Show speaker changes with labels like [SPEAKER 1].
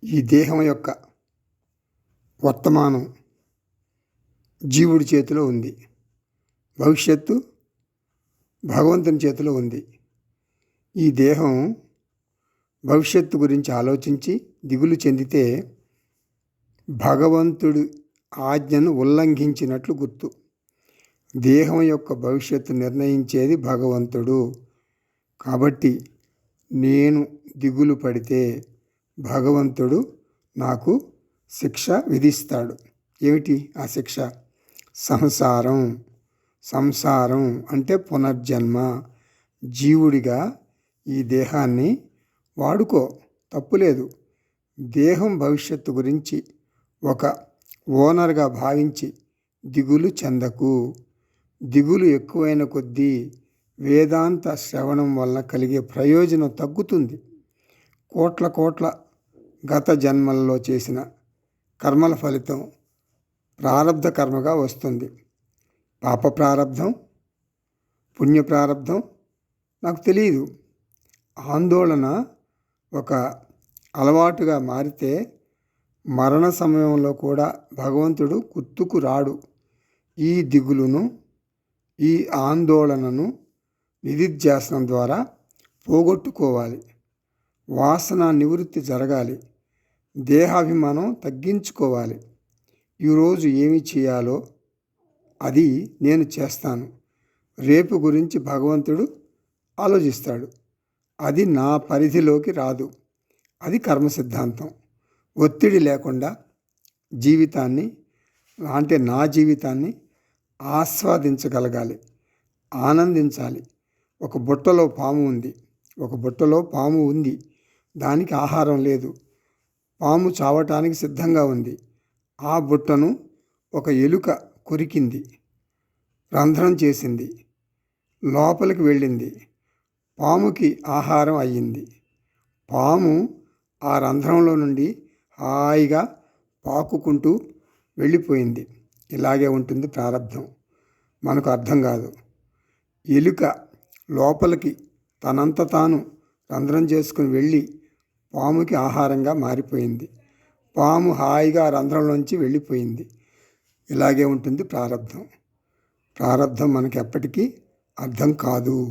[SPEAKER 1] ఈ దేహం యొక్క వర్తమానం జీవుడి చేతిలో ఉంది. భవిష్యత్తు భగవంతుని చేతిలో ఉంది. ఈ దేహం భవిష్యత్తు గురించి ఆలోచించి దిగులు చెందితే భగవంతుడి ఆజ్ఞను ఉల్లంఘించినట్లు గుర్తు. దేహం యొక్క భవిష్యత్తు నిర్ణయించేది భగవంతుడు. కాబట్టి నేను దిగులు పడితే భగవంతుడు నాకు శిక్ష విధిస్తాడు. ఏమిటి ఆ శిక్ష? సంసారం అంటే పునర్జన్మ. జీవుడిగా ఈ దేహాన్ని వాడుకో, తప్పులేదు. దేహం భవిష్యత్తు గురించి ఒక ఓనర్గా భావించి దిగులు చెందకు. దిగులు ఎక్కువైన కొద్దీ వేదాంత శ్రవణం వల్ల కలిగే ప్రయోజనం తగ్గుతుంది. కోట్ల గత జన్మల్లో చేసిన కర్మల ఫలితం ప్రారబ్ధ కర్మగా వస్తుంది. పాప ప్రారబ్ధం, పుణ్య ప్రారబ్ధం నాకు తెలియదు. ఆందోళన ఒక అలవాటుగా మారితే మరణ సమయంలో కూడా భగవంతుడు గుర్తుకు రాడు. ఈ దిగులును, ఈ ఆందోళనను నిధిధ్యాసనం ద్వారా పోగొట్టుకోవాలి. వాసన నివృత్తి జరగాలి. దేహాభిమానం తగ్గించుకోవాలి. ఈరోజు ఏమి చేయాలో అది నేను చేస్తాను. రేపు గురించి భగవంతుడు ఆలోచిస్తాడు. అది నా పరిధిలోకి రాదు. అది కర్మ సిద్ధాంతం. ఒత్తిడి లేకుండా జీవితాన్ని అంటే నా జీవితాన్ని ఆస్వాదించగలగాలి, ఆనందించాలి. ఒక బుట్టలో పాము ఉంది. దానికి ఆహారం లేదు. పాము చావటానికి సిద్ధంగా ఉంది. ఆ బుట్టను ఒక ఎలుక కొరికింది, రంధ్రం చేసింది, లోపలికి వెళ్ళింది. పాముకి ఆహారం అయ్యింది. పాము ఆ రంధ్రంలో నుండి హాయిగా పాకుకుంటూ వెళ్ళిపోయింది. ఇలాగే ఉంటుంది ప్రారబ్ధం. మనకు అర్థం కాదు. ఎలుక లోపలికి తనంత తాను రంధ్రం చేసుకుని వెళ్ళి పాముకి ఆహారంగా మారిపోయింది. పాము హాయిగా రంధ్రంలోంచి వెళ్ళిపోయింది. ఇలాగే ఉంటుంది ప్రారబ్ధం. ప్రారబ్ధం మనకి ఎప్పటికీ అర్థం కాదు.